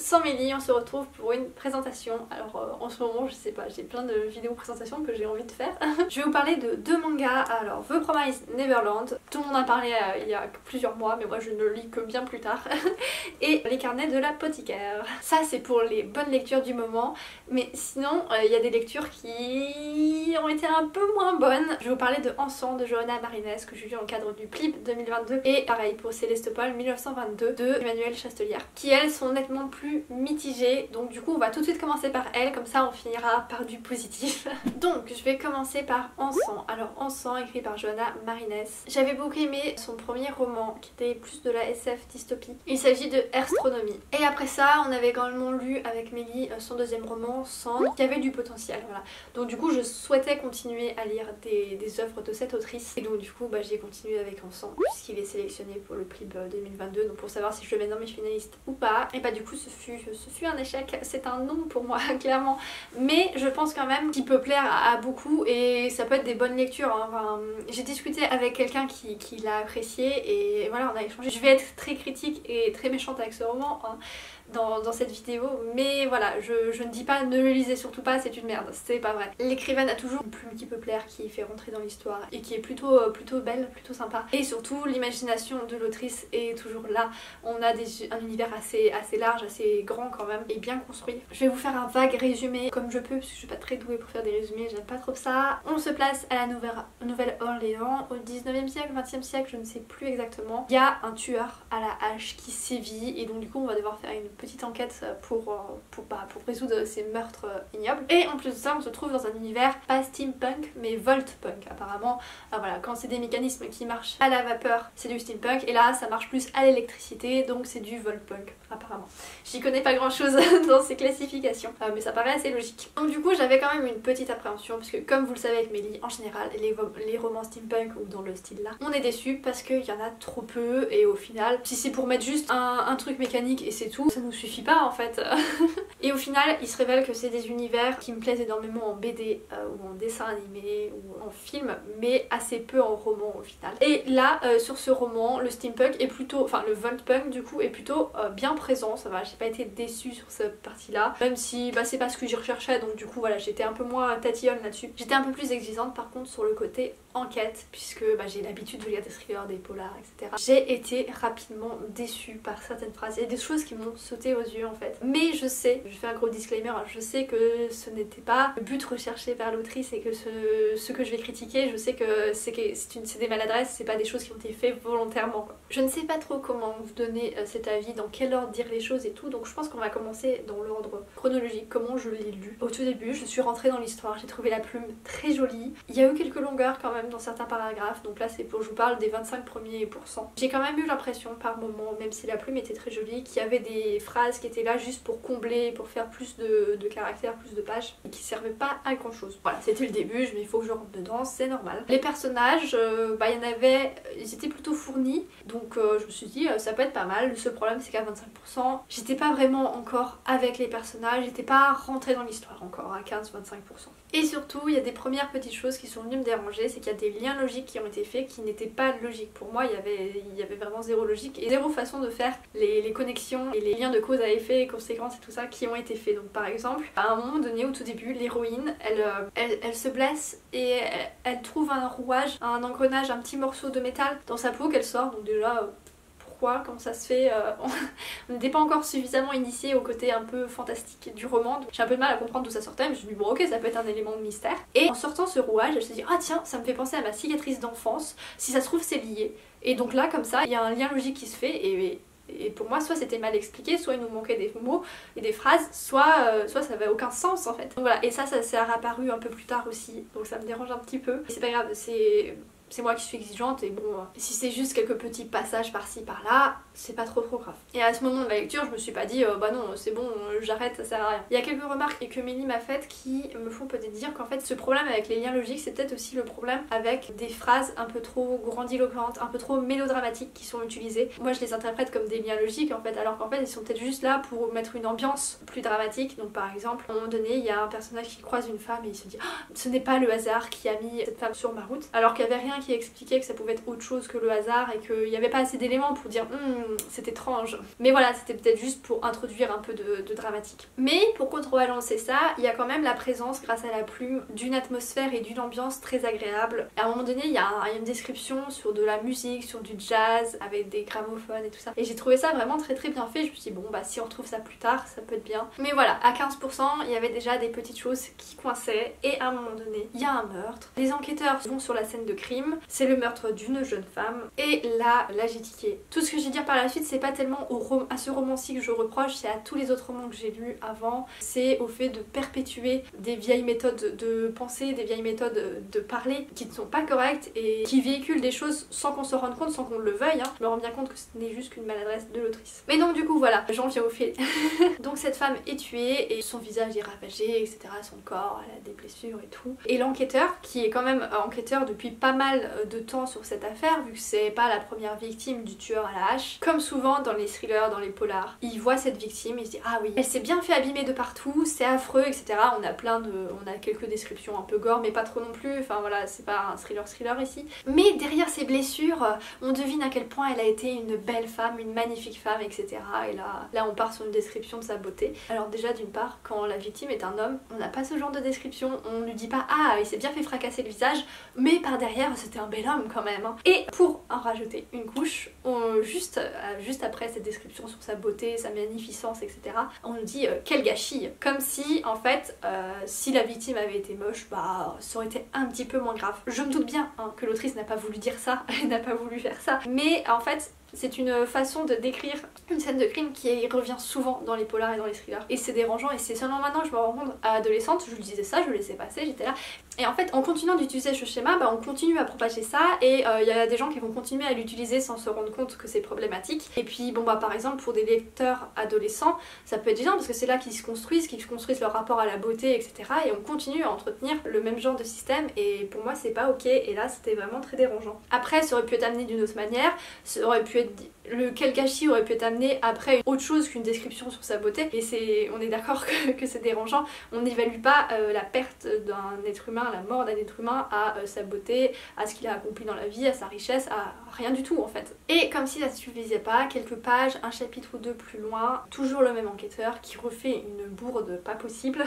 sans Mélie, on se retrouve pour une présentation. Alors en ce moment je sais pas, j'ai plein de vidéos présentations que j'ai envie de faire. Je vais vous parler de deux mangas. Alors The Promised Neverland, tout le monde en a parlé il y a plusieurs mois mais moi je ne le lis que bien plus tard. Et Les Carnets de l'Apothicaire. Ça c'est pour les bonnes lectures du moment, mais sinon il y a des lectures qui ont été un peu moins bonnes. Je vais vous parler de Encens de Johanna Marines que j'ai lu dans le cadre du PLIB 2022 et pareil pour Célestopol 1922 de Emmanuelle Chastelière, qui elles sont nettement plus mitigées. Donc du coup on va tout de suite commencer par elles, comme ça on finira par du positif. Donc je vais commencer par Encens. Alors Encens écrit par Johanna Marines. J'avais beaucoup aimé son premier roman qui était plus de la SF dystopie. Il s'agit de Herstronomie. Et après ça on avait également lu avec Mélie son deuxième roman Cendre qui avait du potentiel. Voilà. Donc du coup je souhaitais continuer à lire des œuvres de cette autrice et donc du coup j'ai continué avec Encens puisqu'il est sélectionné pour le PLIB 2022, donc pour savoir si je le mets dans mes finalistes ou pas. Et du coup ce fut un échec, c'est un non pour moi clairement, mais je pense quand même qu'il peut plaire à beaucoup et ça peut être des bonnes lectures hein. Enfin, j'ai discuté avec quelqu'un qui l'a apprécié et voilà on a échangé. Je vais être très critique et très méchante avec ce roman hein, dans cette vidéo, mais voilà je ne dis pas ne le lisez surtout pas, c'est une merde, c'est pas vrai. L'écrivaine a toujours une plume qui peut plaire, qui fait rentrer dans l'histoire et qui est plutôt belle, plutôt sympa, et surtout l'imagination de l'autrice est toujours là. On a un univers assez large, assez grand quand même et bien construit. Je vais vous faire un vague résumé comme je peux parce que je suis pas très douée pour faire des résumés, j'aime pas trop ça. On se place à la Nouvelle-Orléans au 19e siècle, 20e siècle, je ne sais plus exactement. Il y a un tueur à la hache qui sévit et donc du coup on va devoir faire une petite enquête pour résoudre ces meurtres ignobles. Et en plus de ça on se trouve dans un univers pas steampunk mais voltpunk apparemment. Voilà, quand c'est des mécanismes qui marchent à la vapeur c'est du steampunk et là ça marche plus à l'électricité donc c'est du voltpunk apparemment. J'y connais pas grand chose dans ces classifications mais ça paraît assez logique. Donc du coup j'avais quand même une petite appréhension parce que comme vous le savez avec Mélie, en général les romans steampunk ou dans le style là on est déçu parce qu'il y en a trop peu et au final si c'est pour mettre juste un truc mécanique et c'est tout, ça nous suffit pas en fait. Et au final il se révèle que c'est des univers qui me plaisent énormément en BD ou en dessin animé ou en film mais assez peu en roman au final. Et là sur ce roman le steampunk est plutôt, enfin le voltpunk du coup est plutôt bien présent, ça va, j'ai pas été déçue sur cette partie là, même si c'est pas ce que j'y recherchais donc du coup voilà j'étais un peu moins tatillonne là-dessus. J'étais un peu plus exigeante par contre sur le côté enquête puisque j'ai l'habitude de lire des thrillers, des polars etc. J'ai été rapidement déçue par certaines phrases, il y a des choses qui m'ont sauté aux yeux en fait. Mais je sais, je fais un gros disclaimer, je sais que ce n'était pas le but recherché par l'autrice et que ce que je vais critiquer, je sais que c'est des maladresses, c'est pas des choses qui ont été faites volontairement quoi. Je ne sais pas trop comment vous donner cet avis, dans quel ordre dire les choses et tout, donc je pense qu'on va commencer dans l'ordre chronologique, comment je l'ai lu. Au tout début, je suis rentrée dans l'histoire, j'ai trouvé la plume très jolie. Il y a eu quelques longueurs quand même dans certains paragraphes, donc là c'est pour, je vous parle des 25 premiers pourcents. J'ai quand même eu l'impression par moment, même si la plume était très jolie, qu'il y avait des phrases qui étaient là juste pour combler, pour faire plus de caractères, plus de pages, et qui servaient pas à grand chose. Voilà, c'était le début, mais il faut que je rentre dedans, c'est normal. Les personnages, il y en avait, ils étaient plutôt fournis, donc je me suis dit ça peut être pas mal. Le seul problème c'est qu'à 25%, j'étais pas vraiment encore avec les personnages, j'étais pas rentrée dans l'histoire encore à 15-25%. Et surtout, il y a des premières petites choses qui sont venues me déranger, c'est qu'il y a des liens logiques qui ont été faits qui n'étaient pas logiques. Pour moi, il y avait vraiment zéro logique et zéro façon de faire les connexions et les liens de cause à effet, conséquences et tout ça qui ont été faits. Donc par exemple, à un moment donné, au tout début, l'héroïne, elle se blesse et elle trouve un rouage, un engrenage, un petit morceau de métal dans sa peau qu'elle sort. Donc déjà... comment ça se fait, on n'était pas encore suffisamment initié au côté un peu fantastique du roman, donc j'ai un peu de mal à comprendre d'où ça sortait, mais je me suis dit bon ok ça peut être un élément de mystère. Et en sortant ce rouage, je me suis dit ah tiens ça me fait penser à ma cicatrice d'enfance, si ça se trouve c'est lié. Et donc là comme ça il y a un lien logique qui se fait et pour moi soit c'était mal expliqué, soit il nous manquait des mots et des phrases, soit ça avait aucun sens en fait. Donc voilà, et ça s'est apparu un peu plus tard aussi, donc ça me dérange un petit peu. C'est pas grave, c'est moi qui suis exigeante et bon, si c'est juste quelques petits passages par-ci par-là, c'est pas trop grave. Et à ce moment de la lecture, je me suis pas dit bah non, c'est bon, j'arrête, ça sert à rien. Il y a quelques remarques que Mélie m'a faites qui me font peut-être dire qu'en fait ce problème avec les liens logiques, c'est peut-être aussi le problème avec des phrases un peu trop grandiloquentes, un peu trop mélodramatiques qui sont utilisées. Moi je les interprète comme des liens logiques en fait, alors qu'en fait ils sont peut-être juste là pour mettre une ambiance plus dramatique. Donc par exemple, à un moment donné, il y a un personnage qui croise une femme et il se dit oh, ce n'est pas le hasard qui a mis cette femme sur ma route, alors qu'il n'y avait rien qui expliquait que ça pouvait être autre chose que le hasard et qu'il n'y avait pas assez d'éléments pour dire c'est étrange. Mais voilà, c'était peut-être juste pour introduire un peu de dramatique. Mais pour contrebalancer ça, il y a quand même la présence, grâce à la plume, d'une atmosphère et d'une ambiance très agréable. À un moment donné, il y a une description sur de la musique, sur du jazz, avec des gramophones et tout ça. Et j'ai trouvé ça vraiment très bien fait. Je me suis dit bon bah si on retrouve ça plus tard, ça peut être bien. Mais voilà, à 15%, il y avait déjà des petites choses qui coinçaient. Et à un moment donné, il y a un meurtre. Les enquêteurs vont sur la scène de crime. C'est le meurtre d'une jeune femme. Et là j'ai tiqué. Tout ce que je vais dire par la suite, c'est pas tellement à ce roman-ci que je reproche, c'est à tous les autres romans que j'ai lus avant. C'est au fait de perpétuer des vieilles méthodes de pensée, des vieilles méthodes de parler qui ne sont pas correctes et qui véhiculent des choses sans qu'on se rende compte, sans qu'on le veuille. Je me rends bien compte que ce n'est juste qu'une maladresse de l'autrice. Mais donc du coup voilà, j'en viens au fait. Donc cette femme est tuée et son visage est ravagé, etc. Son corps, elle a des blessures et tout. Et l'enquêteur, qui est quand même enquêteur depuis pas mal de temps sur cette affaire, vu que c'est pas la première victime du tueur à la hache, comme souvent dans les thrillers, dans les polars, il voit cette victime, il se dit ah oui, elle s'est bien fait abîmer de partout, c'est affreux, etc. On a quelques descriptions un peu gore, mais pas trop non plus, enfin voilà, c'est pas un thriller ici. Mais derrière ces blessures, on devine à quel point elle a été une belle femme, une magnifique femme, etc. Et là on part sur une description de sa beauté. Alors déjà d'une part, quand la victime est un homme, on n'a pas ce genre de description, on ne dit pas ah il s'est bien fait fracasser le visage, mais par derrière c'était un bel homme quand même. Et pour en rajouter une couche, juste après cette description sur sa beauté, sa magnificence, etc., on nous dit quel gâchis. Comme si en fait, si la victime avait été moche, bah ça aurait été un petit peu moins grave. Je me doute bien que l'autrice n'a pas voulu dire ça, elle n'a pas voulu faire ça, mais en fait c'est une façon de décrire une scène de crime qui revient souvent dans les polars et dans les thrillers. Et c'est dérangeant et c'est seulement maintenant que je me rends compte, à adolescente, je lui disais ça, je le laissais passer, j'étais là. Et en fait, en continuant d'utiliser ce schéma, bah, on continue à propager ça et il y a des gens qui vont continuer à l'utiliser sans se rendre compte que c'est problématique. Et puis bon bah par exemple pour des lecteurs adolescents, ça peut être gênant parce que c'est là qu'ils se construisent leur rapport à la beauté, etc. Et on continue à entretenir le même genre de système et pour moi c'est pas ok et là c'était vraiment très dérangeant. Après ça aurait pu être amené d'une autre manière, ça aurait pu être quel gâchis aurait pu être amené après autre chose qu'une description sur sa beauté et on est d'accord que c'est dérangeant. On n'évalue pas la perte d'un être humain, la mort d'un être humain à sa beauté, à ce qu'il a accompli dans la vie, à sa richesse, à rien du tout en fait. Et comme si ça ne suffisait pas, quelques pages, un chapitre ou deux plus loin, toujours le même enquêteur qui refait une bourde pas possible,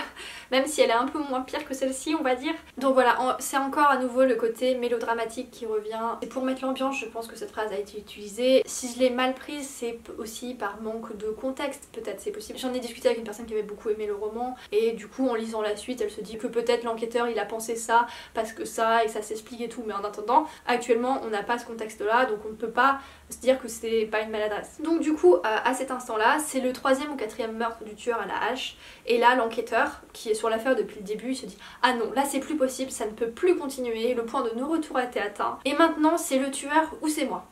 même si elle est un peu moins pire que celle-ci on va dire. Donc voilà, c'est encore à nouveau le côté mélodramatique qui revient. Et pour mettre l'ambiance, je pense que cette phrase a été utilisée. Si je l'ai mal prise, c'est aussi par manque de contexte, peut-être c'est possible. J'en ai discuté avec une personne qui avait beaucoup aimé le roman et du coup en lisant la suite elle se dit que peut-être l'enquêteur il a pensé ça parce que ça et ça s'explique et tout, mais en attendant actuellement on n'a pas ce contexte là donc on ne peut pas se dire que c'est pas une maladresse. Donc du coup à cet instant là c'est le 3e ou 4e meurtre du tueur à la hache et là l'enquêteur qui est sur l'affaire depuis le début il se dit ah non là c'est plus possible, ça ne peut plus continuer, le point de non-retour a été atteint et maintenant c'est le tueur ou c'est moi.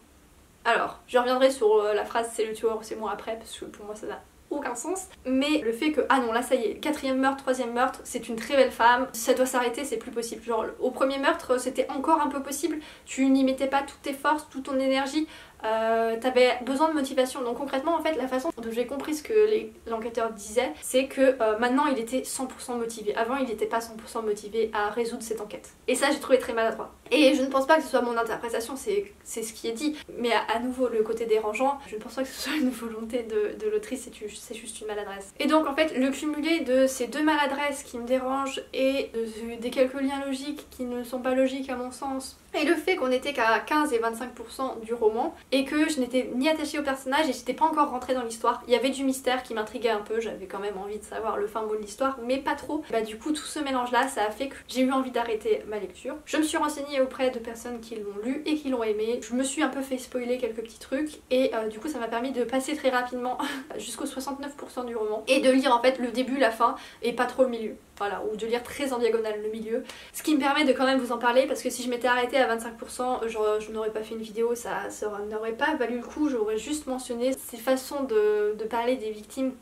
Alors, je reviendrai sur la phrase c'est le tueur ou c'est moi après parce que pour moi ça n'a aucun sens, mais le fait que ah non là ça y est, 4e meurtre, 3e meurtre, c'est une très belle femme, ça doit s'arrêter, c'est plus possible. Genre au premier meurtre c'était encore un peu possible, tu n'y mettais pas toutes tes forces, toute ton énergie, t'avais besoin de motivation. Donc concrètement en fait la façon dont j'ai compris ce que l'enquêteur disait c'est que maintenant il était 100% motivé, avant il n'était pas 100% motivé à résoudre cette enquête et ça j'ai trouvé très maladroit et je ne pense pas que ce soit mon interprétation, c'est ce qui est dit, mais à nouveau le côté dérangeant, je ne pense pas que ce soit une volonté de l'autrice, c'est juste une maladresse. Et donc en fait le cumulé de ces deux maladresses qui me dérangent et des quelques liens logiques qui ne sont pas logiques à mon sens et le fait qu'on n'était qu'à 15 et 25% du roman et que je n'étais ni attachée au personnage et j'étais pas encore rentrée dans l'histoire. Il y avait du mystère qui m'intriguait un peu, j'avais quand même envie de savoir le fin mot de l'histoire, mais pas trop. Bah du coup tout ce mélange là ça a fait que j'ai eu envie d'arrêter ma lecture. Je me suis renseignée auprès de personnes qui l'ont lu et qui l'ont aimé. Je me suis un peu fait spoiler quelques petits trucs et du coup ça m'a permis de passer très rapidement jusqu'au 69% du roman et de lire en fait le début, la fin et pas trop le milieu. Voilà, ou de lire très en diagonale le milieu. Ce qui me permet de quand même vous en parler parce que si je m'étais arrêtée à 25%, je n'aurais pas fait une vidéo, ça n'aurait pas valu le coup, j'aurais juste mentionné ces façons de parler des victimes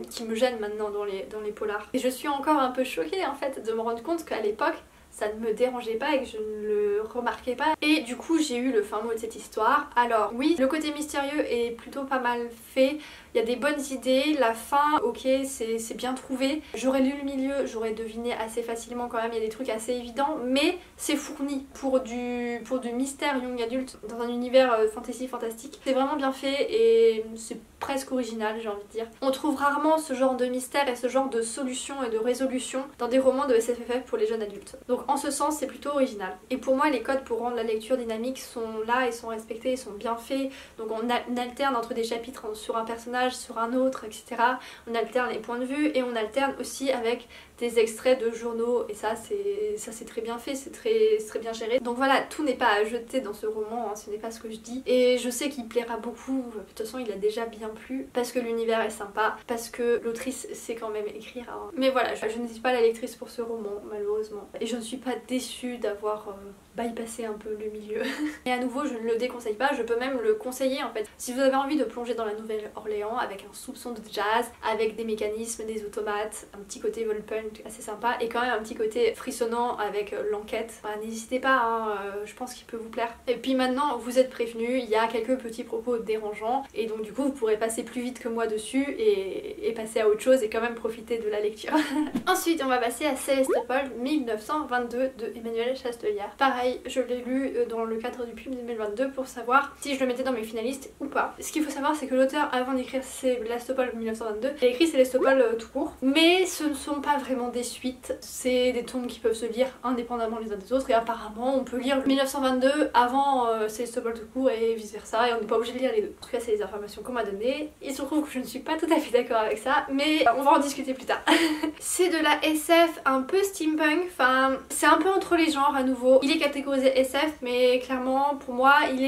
qui me gênent maintenant dans les polars. Et je suis encore un peu choquée en fait de me rendre compte qu'à l'époque, ça ne me dérangeait pas et que je ne le remarquais pas. Et du coup j'ai eu le fin mot de cette histoire. Alors oui, le côté mystérieux est plutôt pas mal fait, il y a des bonnes idées, la fin, ok, c'est bien trouvé. J'aurais lu le milieu, j'aurais deviné assez facilement quand même, il y a des trucs assez évidents, mais c'est fourni pour du mystère young adulte dans un univers fantasy fantastique. C'est vraiment bien fait et c'est presque original, j'ai envie de dire. On trouve rarement ce genre de mystère et ce genre de solution et de résolution dans des romans de SFFF pour les jeunes adultes. Donc en ce sens, c'est plutôt original. Et pour moi, les codes pour rendre la lecture dynamique sont là et sont respectés et sont bien faits. Donc on alterne entre des chapitres sur un personnage, sur un autre, etc. On alterne les points de vue et on alterne aussi avec des extraits de journaux et ça c'est très bien fait, c'est très bien géré. Donc voilà, tout n'est pas à jeter dans ce roman, hein, ce n'est pas ce que je dis. Et je sais qu'il plaira beaucoup, de toute façon il a déjà bien plu, parce que l'univers est sympa, parce que l'autrice sait quand même écrire. Hein. Mais voilà, je ne suis pas la lectrice pour ce roman, malheureusement. Et je ne suis pas déçue d'avoir bypassé un peu le milieu. Et à nouveau, je ne le déconseille pas, je peux même le conseiller en fait. Si vous avez envie de plonger dans la Nouvelle-Orléans avec un soupçon de jazz, avec des mécanismes, des automates, un petit côté Volpone assez sympa et quand même un petit côté frissonnant avec l'enquête, bah, n'hésitez pas, hein, je pense qu'il peut vous plaire. Et puis maintenant, vous êtes prévenus, il y a quelques petits propos dérangeants et donc du coup vous pourrez passer plus vite que moi dessus et passer à autre chose et quand même profiter de la lecture. Ensuite, on va passer à Sélestopol 1922 de Emmanuel Chastelière. Pareil, je l'ai lu dans le cadre du PUB 2022 pour savoir si je le mettais dans mes finalistes ou pas. Ce qu'il faut savoir, c'est que l'auteur, avant d'écrire Sélestopol 1922, a écrit Sélestopol tout court, mais ce ne sont pas vraiment des suites, c'est des tomes qui peuvent se lire indépendamment les uns des autres et apparemment on peut lire 1922 avant Sélestopol tout court et vice versa et on n'est pas obligé de lire les deux. En tout cas c'est les informations qu'on m'a données. Il se trouve que je ne suis pas tout à fait d'accord avec ça mais on va en discuter plus tard. C'est de la SF un peu steampunk, enfin c'est un peu entre les genres à nouveau. Il est catégorisé SF mais clairement pour moi il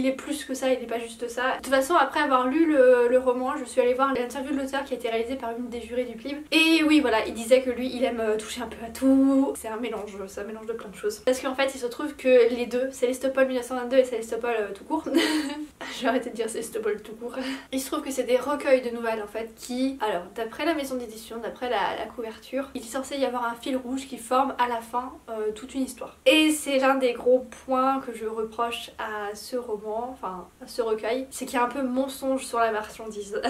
est plus que ça, il n'est pas juste ça. De toute façon après avoir lu le roman je suis allée voir l'interview de l'auteur qui a été réalisée par une des jurés du PLIB et oui voilà il disait que lui il aime toucher un peu à tout, c'est un mélange de plein de choses. Parce qu'en fait il se trouve que les deux, Sélestopol 1922 et Sélestopol tout court, je vais arrêter de dire Sélestopol tout court, il se trouve que c'est des recueils de nouvelles en fait qui, alors d'après la maison d'édition, d'après la couverture, il est censé y avoir un fil rouge qui forme à la fin toute une histoire. Et c'est l'un des gros points que je reproche à ce roman, enfin à ce recueil, c'est qu'il y a un peu mensonge sur la marchandise.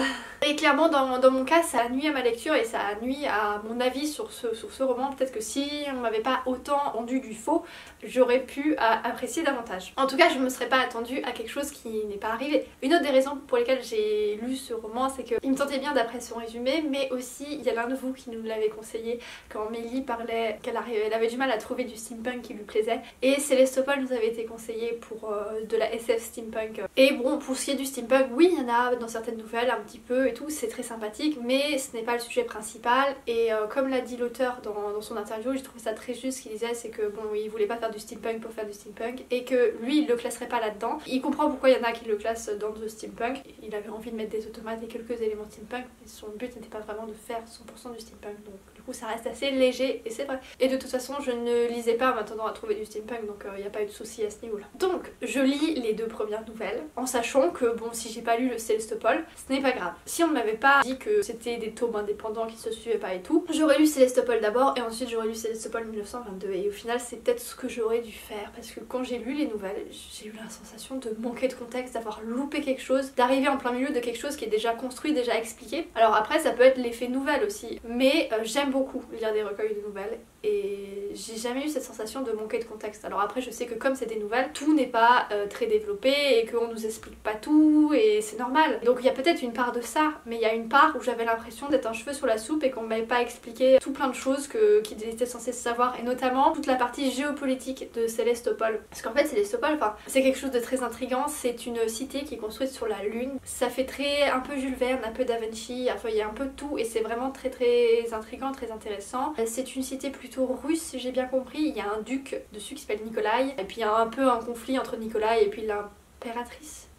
Et clairement dans mon cas ça a nuit à ma lecture et ça a nuit à mon avis sur ce roman. Peut-être que si on m'avait pas autant vendu du faux, j'aurais pu apprécier davantage. En tout cas, je me serais pas attendue à quelque chose qui n'est pas arrivé. Une autre des raisons pour lesquelles j'ai lu ce roman, c'est qu'il me tentait bien d'après son résumé, mais aussi il y a l'un de vous qui nous l'avait conseillé quand Mélie parlait qu'elle avait du mal à trouver du steampunk qui lui plaisait. Et Sélestopol nous avait été conseillé pour de la SF steampunk. Et bon, pour ce qui est du steampunk, oui, il y en a dans certaines nouvelles un petit peu et tout, c'est très sympathique, mais ce n'est pas le sujet principal. Et comme l'a dit l'auteur dans son interview, j'ai trouvé ça très juste, ce qu'il disait c'est que bon il voulait pas faire du steampunk pour faire du steampunk et que lui il le classerait pas là-dedans. Il comprend pourquoi il y en a qui le classent dans le steampunk, il avait envie de mettre des automates et quelques éléments steampunk mais son but n'était pas vraiment de faire 100% du steampunk, donc du coup ça reste assez léger et c'est vrai. Et de toute façon je ne lisais pas en m'attendant à trouver du steampunk, donc il n'y a pas eu de souci à ce niveau là. Donc je lis les deux premières nouvelles en sachant que bon si j'ai pas lu le Sélestopol ce n'est pas grave. Si on ne m'avait pas dit que c'était des tomes indépendants qui se suivaient pas et tout, j'aurais lu Sélestopol d'abord et ensuite j'aurais lu Sélestopol 1922 et au final c'est peut-être ce que j'aurais dû faire parce que quand j'ai lu les nouvelles j'ai eu la sensation de manquer de contexte, d'avoir loupé quelque chose, d'arriver en plein milieu de quelque chose qui est déjà construit, déjà expliqué. Alors après ça peut être l'effet nouvelle aussi mais j'aime beaucoup lire des recueils de nouvelles et j'ai jamais eu cette sensation de manquer de contexte. Alors après je sais que comme c'est des nouvelles, tout n'est pas très développé et qu'on nous explique pas tout et c'est normal. Donc il y a peut-être une part de ça, mais il y a une part où j'avais l'impression d'être un cheveu sur la soupe et qu'on m'avait pas expliqué tout plein de choses qu'ils étaient censés savoir et notamment toute la partie géopolitique de Sélestopol. Parce qu'en fait Sélestopol, enfin, c'est quelque chose de très intriguant, c'est une cité qui est construite sur la lune. Ça fait très un peu Jules Verne, un peu Da Vinci, enfin il y a un peu de tout et c'est vraiment très intriguant, très intéressant. C'est une cité plutôt russe si j'ai bien compris, il y a un duc dessus qui s'appelle Nikolai et puis il y a un peu un conflit entre Nikolai et puis l'impératrice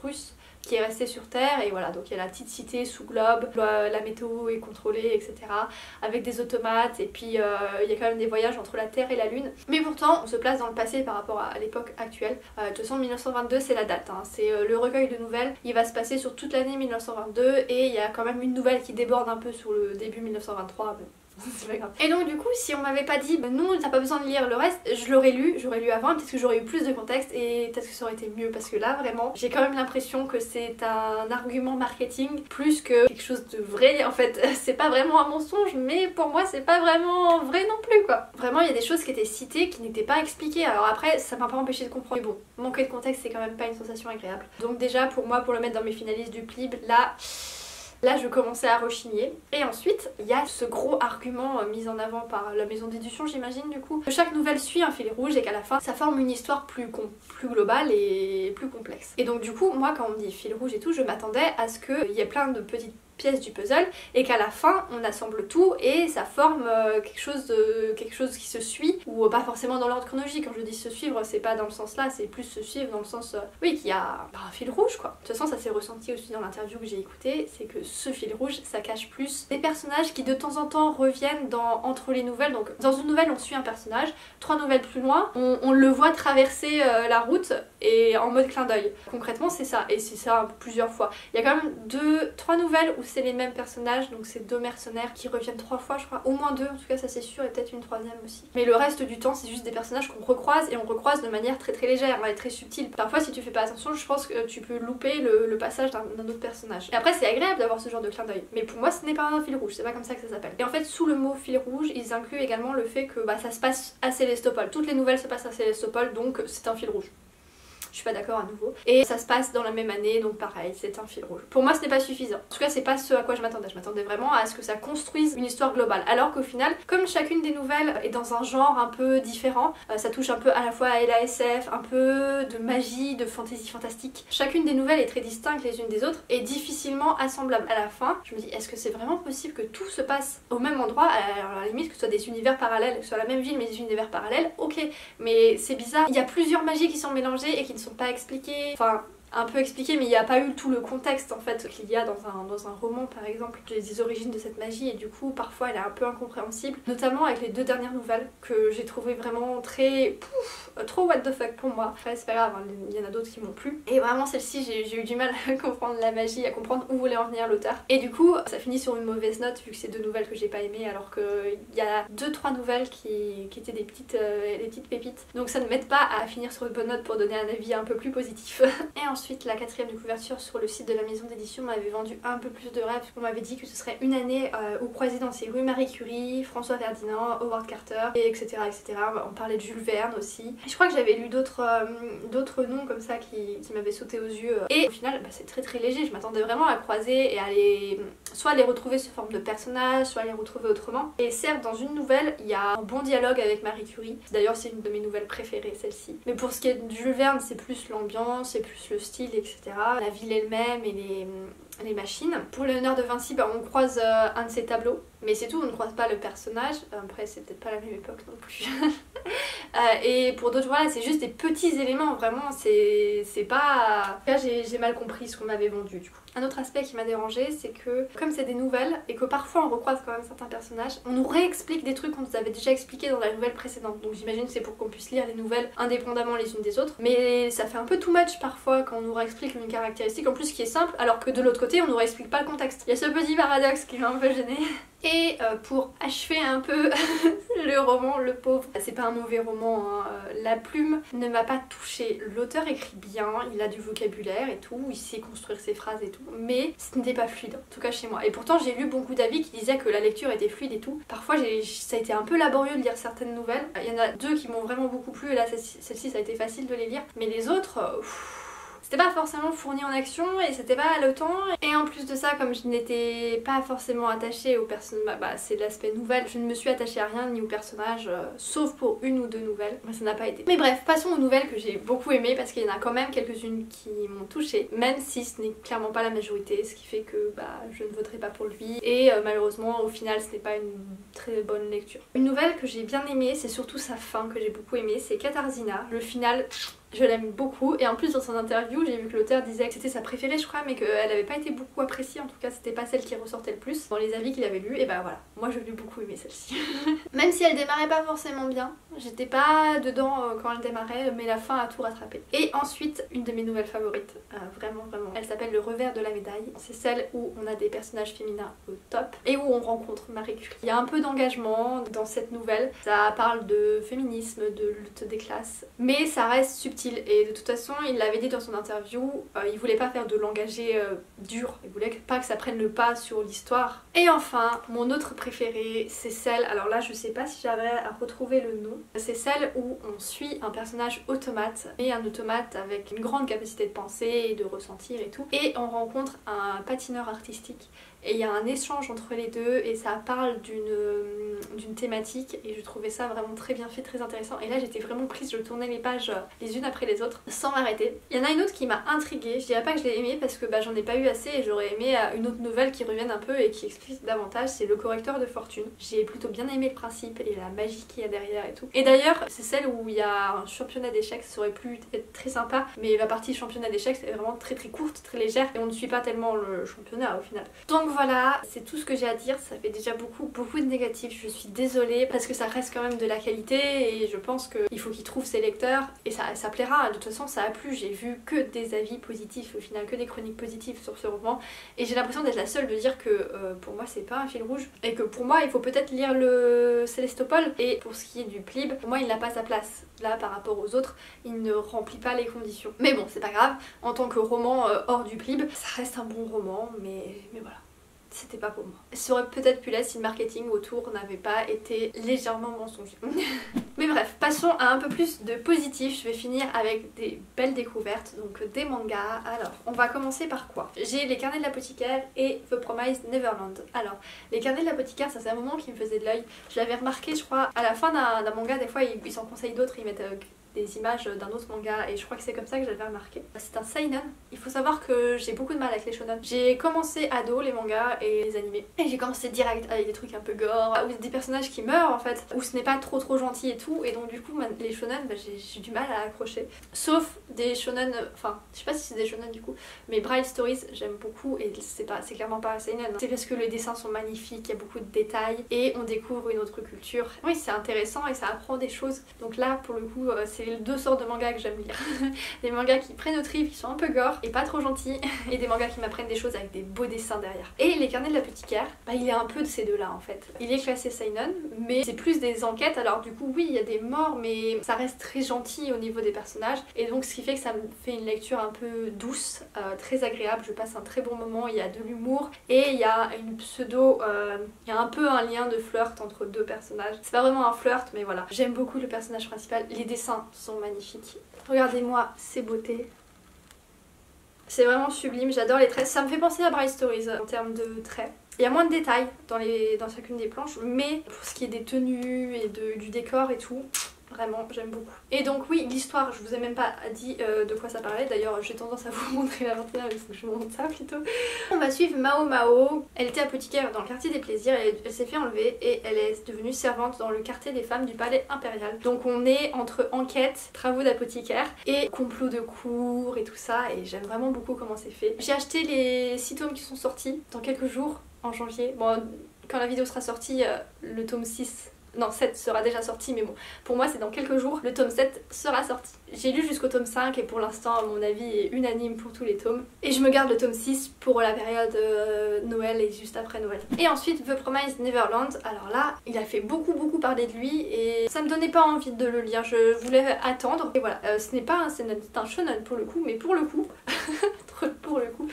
russe qui est restée sur Terre et voilà, donc il y a la petite cité sous globe, la météo est contrôlée etc. avec des automates et puis il y a quand même des voyages entre la Terre et la Lune. Mais pourtant on se place dans le passé par rapport à l'époque actuelle. De toute façon 1922 c'est la date, hein. C'est le recueil de nouvelles, il va se passer sur toute l'année 1922 et il y a quand même une nouvelle qui déborde un peu sur le début 1923. c'est pas grave. Et donc du coup si on m'avait pas dit bah, non t'as pas besoin de lire le reste, je l'aurais lu avant, peut-être que j'aurais eu plus de contexte et peut-être que ça aurait été mieux parce que là vraiment j'ai quand même l'impression que c'est un argument marketing plus que quelque chose de vrai. En fait c'est pas vraiment un mensonge mais pour moi c'est pas vraiment vrai non plus quoi. Vraiment il y a des choses qui étaient citées qui n'étaient pas expliquées, alors après ça m'a pas empêché de comprendre mais bon, manquer de contexte c'est quand même pas une sensation agréable. Donc déjà pour moi, pour le mettre dans mes finalistes du PLIB, là je commençais à rechigner. Et ensuite il y a ce gros argument mis en avant par la maison d'édition j'imagine du coup, que chaque nouvelle suit un fil rouge et qu'à la fin ça forme une histoire plus globale et plus complexe. Et donc du coup moi quand on me dit fil rouge et tout, je m'attendais à ce qu'il y ait plein de petites pièces du puzzle et qu'à la fin on assemble tout et ça forme quelque chose qui se suit, ou pas forcément dans l'ordre chronologique. Quand je dis se suivre c'est pas dans le sens là, c'est plus se suivre dans le sens oui qu'il y a un fil rouge quoi. De toute façon ça s'est ressenti aussi dans l'interview que j'ai écouté, c'est que ce fil rouge ça cache plus des personnages qui de temps en temps reviennent entre les nouvelles. Donc dans une nouvelle on suit un personnage, 3 nouvelles plus loin on le voit traverser la route et en mode clin d'œil. Concrètement c'est ça, et c'est ça plusieurs fois. Il y a quand même 3 nouvelles où c'est les mêmes personnages, donc c'est 2 mercenaires qui reviennent 3 fois je crois, au moins 2 en tout cas ça c'est sûr, et peut-être une 3e aussi. Mais le reste du temps c'est juste des personnages qu'on recroise, et on recroise de manière très très légère et très subtile. Parfois si tu fais pas attention je pense que tu peux louper le passage d'un autre personnage. Et après c'est agréable d'avoir ce genre de clin d'œil, mais pour moi ce n'est pas un fil rouge, c'est pas comme ça que ça s'appelle. Et en fait sous le mot fil rouge ils incluent également le fait que ça se passe à Sélestopol, toutes les nouvelles se passent à Sélestopol, donc c'est un fil rouge. Je suis pas d'accord à nouveau. Et ça se passe dans la même année, donc pareil, c'est un fil rouge. Pour moi ce n'est pas suffisant. En tout cas c'est pas ce à quoi je m'attendais. Je m'attendais vraiment à ce que ça construise une histoire globale. Alors qu'au final, comme chacune des nouvelles est dans un genre un peu différent, ça touche un peu à la fois à l'ASF, un peu de magie, de fantasy fantastique. Chacune des nouvelles est très distincte les unes des autres et difficilement assemblable. À la fin, je me dis est-ce que c'est vraiment possible que tout se passe au même endroit, alors à la limite que ce soit des univers parallèles, que ce soit la même ville mais des univers parallèles, ok, mais c'est bizarre. Il y a plusieurs magies qui sont mélangées et qui ne sont pas expliquées, enfin un peu expliqué, mais il n'y a pas eu tout le contexte en fait qu'il y a dans un roman par exemple, des origines de cette magie, et du coup parfois elle est un peu incompréhensible, notamment avec les 2 dernières nouvelles que j'ai trouvé vraiment très trop what the fuck pour moi. Après c'est pas grave, hein, il y en a d'autres qui m'ont plu, et vraiment celle-ci j'ai eu du mal à comprendre la magie, à comprendre où voulait en venir l'auteur, et du coup ça finit sur une mauvaise note vu que c'est 2 nouvelles que j'ai pas aimées, alors qu'il y a 2-3 nouvelles qui étaient des petites pépites, donc ça ne m'aide pas à finir sur une bonne note pour donner un avis un peu plus positif. Et ensuite la 4e de couverture sur le site de la maison d'édition m'avait vendu un peu plus de rêves. On m'avait dit que ce serait une année où croisés dans ces rues Marie Curie, François Ferdinand, Howard Carter, et etc. etc. On parlait de Jules Verne aussi. Et je crois que j'avais lu d'autres noms comme ça qui m'avaient sauté aux yeux. Et au final c'est très très léger, je m'attendais vraiment à croiser et à soit les retrouver sous forme de personnages, soit les retrouver autrement. Et certes dans une nouvelle il y a un bon dialogue avec Marie Curie, d'ailleurs c'est une de mes nouvelles préférées celle-ci. Mais pour ce qui est de Jules Verne c'est plus l'ambiance, c'est plus le style, etc. La ville elle-même et les machines. Pour Léonard de Vinci, on croise un de ses tableaux, mais c'est tout, on ne croise pas le personnage. Après c'est peut-être pas la même époque non plus. Et pour d'autres voilà, c'est juste des petits éléments, vraiment c'est pas... Là j'ai mal compris ce qu'on m'avait vendu du coup. Un autre aspect qui m'a dérangé, c'est que comme c'est des nouvelles et que parfois on recroise quand même certains personnages, on nous réexplique des trucs qu'on nous avait déjà expliqués dans la nouvelle précédente. Donc j'imagine que c'est pour qu'on puisse lire les nouvelles indépendamment les unes des autres, mais ça fait un peu too much parfois quand on nous réexplique une caractéristique en plus qui est simple, alors que de l'autre côté on nous réexplique pas le contexte. Il y a ce petit paradoxe qui m'a un peu gênée. Et pour achever un peu le roman, le pauvre, c'est pas un mauvais roman, hein. La plume ne m'a pas touchée. L'auteur écrit bien, il a du vocabulaire et tout, il sait construire ses phrases et tout, mais ce n'était pas fluide, en tout cas chez moi. Et pourtant j'ai lu beaucoup d'avis qui disaient que la lecture était fluide et tout. Parfois ça a été un peu laborieux de lire certaines nouvelles. Il y en a 2 qui m'ont vraiment beaucoup plu, et là celle-ci ça a été facile de les lire, mais les autres... C'était pas forcément fourni en action et c'était pas haletant, et en plus de ça, comme je n'étais pas forcément attachée aux personnages, c'est l'aspect nouvelle, je ne me suis attachée à rien ni aux personnages, sauf pour 1 ou 2 nouvelles, ça n'a pas été. Mais bref, passons aux nouvelles que j'ai beaucoup aimées, parce qu'il y en a quand même quelques-unes qui m'ont touchée, même si ce n'est clairement pas la majorité, ce qui fait que je ne voterai pas pour lui, et malheureusement au final ce n'est pas une très bonne lecture. Une nouvelle que j'ai bien aimée, c'est surtout sa fin que j'ai beaucoup aimée, c'est Katharzyna. Le final... Je l'aime beaucoup et en plus dans son interview j'ai vu que l'auteur disait que c'était sa préférée je crois mais qu'elle n'avait pas été beaucoup appréciée, en tout cas c'était pas celle qui ressortait le plus dans les avis qu'il avait lus et bah voilà, moi je l'ai beaucoup aimé celle-ci. Même si elle démarrait pas forcément bien, j'étais pas dedans quand elle démarrait mais la fin a tout rattrapé. Et ensuite une de mes nouvelles favorites, vraiment, elle s'appelle Le Revers de la Médaille. C'est celle où on a des personnages féminins au top et où on rencontre Marie Curie. Il y a un peu d'engagement dans cette nouvelle, ça parle de féminisme, de lutte des classes, mais ça reste subtil et de toute façon il l'avait dit dans son interview, il voulait pas faire de l'engagé dur, il voulait pas que ça prenne le pas sur l'histoire. Et enfin mon autre préférée c'est celle, alors là je sais pas si j'arrive à retrouver le nom, c'est celle où on suit un personnage automate, et un automate avec une grande capacité de penser et de ressentir et tout, et on rencontre un patineur artistique et il y a un échange entre les deux et ça parle d'une thématique et je trouvais ça vraiment très bien fait, très intéressant et là j'étais vraiment prise, je tournais les pages les unes après les autres sans m'arrêter. Il y en a une autre qui m'a intriguée, je dirais pas que je l'ai aimée parce que j'en ai pas eu assez et j'aurais aimé une autre nouvelle qui revienne un peu et qui explique davantage, c'est Le Correcteur de Fortune. J'ai plutôt bien aimé le principe et la magie qu'il y a derrière et tout. Et d'ailleurs c'est celle où il y a un championnat d'échecs, ça aurait pu être très sympa mais la partie championnat d'échecs c'est vraiment très courte, très légère et on ne suit pas tellement le championnat au final. Donc voilà, c'est tout ce que j'ai à dire, ça fait déjà beaucoup de négatifs, je suis désolée parce que ça reste quand même de la qualité et je pense qu'il faut qu'il trouve ses lecteurs et ça plaira, de toute façon ça a plu, j'ai vu que des avis positifs au final, que des chroniques positives sur ce roman et j'ai l'impression d'être la seule de dire que pour moi c'est pas un fil rouge et que pour moi il faut peut-être lire le Célestopol et pour ce qui est du Plib, pour moi il n'a pas sa place. Là par rapport aux autres, il ne remplit pas les conditions. Mais bon c'est pas grave, en tant que roman hors du Plib, ça reste un bon roman mais voilà. C'était pas pour moi. Ça aurait peut-être pu l'être si le marketing autour n'avait pas été légèrement mensonger. Mais bref, passons à un peu plus de positif. Je vais finir avec des belles découvertes, donc des mangas. Alors, on va commencer par quoi? J'ai Les Carnets de l'Apothicaire et The Promised Neverland. Alors, Les Carnets de l'Apothicaire, ça c'est un moment qui me faisait de l'œil. Je l'avais remarqué, je crois, à la fin d'un manga, des fois ils s'en conseillent d'autres, ils mettent des images d'un autre manga et je crois que c'est comme ça que j'avais remarqué. C'est un seinen. Il faut savoir que j'ai beaucoup de mal avec les shonen. J'ai commencé ado les mangas et les animés et j'ai commencé direct avec des trucs un peu gore ou des personnages qui meurent en fait, où ce n'est pas trop gentil et tout et donc du coup les shonen j'ai du mal à accrocher. Sauf des shonen, enfin je sais pas si c'est des shonen du coup, mais Bright Stories j'aime beaucoup et c'est clairement pas un seinen. C'est parce que les dessins sont magnifiques, il y a beaucoup de détails et on découvre une autre culture. Oui c'est intéressant et ça apprend des choses. Donc là pour le coup c'est les deux sortes de mangas que j'aime lire. Des mangas qui prennent au trip, qui sont un peu gore et pas trop gentils, et des mangas qui m'apprennent des choses avec des beaux dessins derrière. Et Les Carnets de l'Apothicaire, il est un peu de ces deux là en fait. Il est classé seinen, mais c'est plus des enquêtes, alors du coup oui il y a des morts mais ça reste très gentil au niveau des personnages et donc ce qui fait que ça me fait une lecture un peu douce, très agréable, je passe un très bon moment, il y a de l'humour et il y a une pseudo, il y a un peu un lien de flirt entre deux personnages. C'est pas vraiment un flirt mais voilà. J'aime beaucoup le personnage principal, les dessins sont magnifiques. Regardez-moi ces beautés. C'est vraiment sublime, j'adore les traits. Ça me fait penser à Bright Stories en termes de traits. Il y a moins de détails dans chacune des planches, mais pour ce qui est des tenues et du décor et tout, vraiment j'aime beaucoup. Et donc oui, l'histoire, je vous ai même pas dit de quoi ça parlait, d'ailleurs j'ai tendance à vous montrer la 21, il faut que je vous montre ça plutôt. On va suivre Mao Mao, elle était apothicaire dans le quartier des plaisirs, elle s'est fait enlever et elle est devenue servante dans le quartier des femmes du palais impérial. Donc on est entre enquête, travaux d'apothicaire et complot de cour et tout ça et j'aime vraiment beaucoup comment c'est fait. J'ai acheté les 6 tomes qui sont sortis dans quelques jours, en janvier. Bon, quand la vidéo sera sortie, le tome 6... Non, 7 sera déjà sorti, mais bon, pour moi c'est dans quelques jours, le tome 7 sera sorti. J'ai lu jusqu'au tome 5 et pour l'instant, à mon avis, est unanime pour tous les tomes. Et je me garde le tome 6 pour la période Noël et juste après Noël. Et ensuite, The Promised Neverland, alors là, il a fait beaucoup parler de lui et ça me donnait pas envie de le lire, je voulais attendre. Et voilà, ce n'est pas un seinen, c'est un shonen pour le coup, mais pour le coup... pour le coup,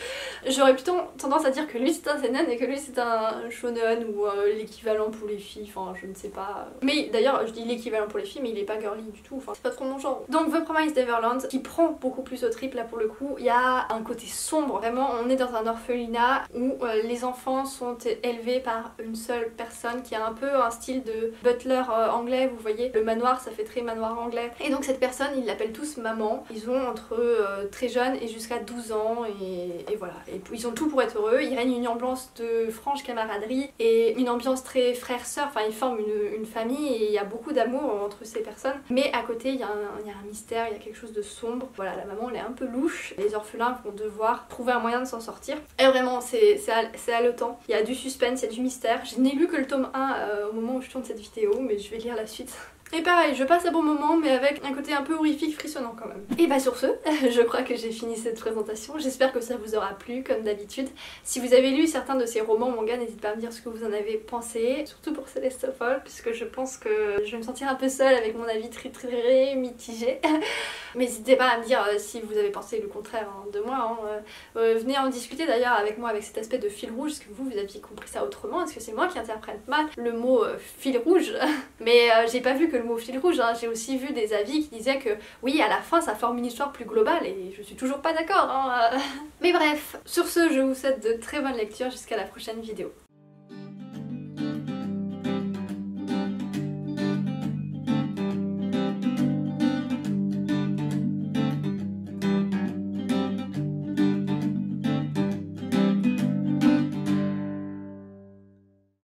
j'aurais plutôt tendance à dire que lui c'est un seinen et que lui c'est un shonen ou l'équivalent pour les filles, enfin je ne sais pas. Mais d'ailleurs je dis l'équivalent pour les filles mais il est pas girly du tout, enfin c'est pas trop mon genre. Donc The Promised Neverland qui prend beaucoup plus au trip là pour le coup, il y a un côté sombre, vraiment on est dans un orphelinat où les enfants sont élevés par une seule personne qui a un peu un style de butler anglais, vous voyez, le manoir ça fait très manoir anglais. Et donc cette personne ils l'appellent tous maman, ils ont entre très jeunes et jusqu'à 12 ans et voilà. Et ils ont tout pour être heureux, il règne une ambiance de franche camaraderie et une ambiance très frère-sœur, enfin ils forment une famille et il y a beaucoup d'amour entre ces personnes. Mais à côté il y a un mystère, il y a quelque chose de sombre. Voilà, la maman elle est un peu louche, les orphelins vont devoir trouver un moyen de s'en sortir. Et vraiment c'est haletant, il y a du suspense, il y a du mystère. Je n'ai lu que le tome 1 au moment où je tourne cette vidéo, mais je vais lire la suite. Et pareil, je passe un bon moment mais avec un côté un peu horrifique, frissonnant quand même. Et bah sur ce, je crois que j'ai fini cette présentation. J'espère que ça vous aura plu comme d'habitude. Si vous avez lu certains de ces romans manga, n'hésitez pas à me dire ce que vous en avez pensé. Surtout pour Celeste of All, puisque je pense que je vais me sentir un peu seule avec mon avis très mitigé. Mais n'hésitez pas à me dire si vous avez pensé le contraire de moi. Venez en discuter d'ailleurs avec moi avec cet aspect de fil rouge. Est-ce que vous aviez compris ça autrement? Est-ce que c'est moi qui interprète mal le mot fil rouge? Mais j'ai pas vu que le mot fil rouge, hein. J'ai aussi vu des avis qui disaient que oui, à la fin ça forme une histoire plus globale et je suis toujours pas d'accord. Mais bref, sur ce, je vous souhaite de très bonnes lectures jusqu'à la prochaine vidéo.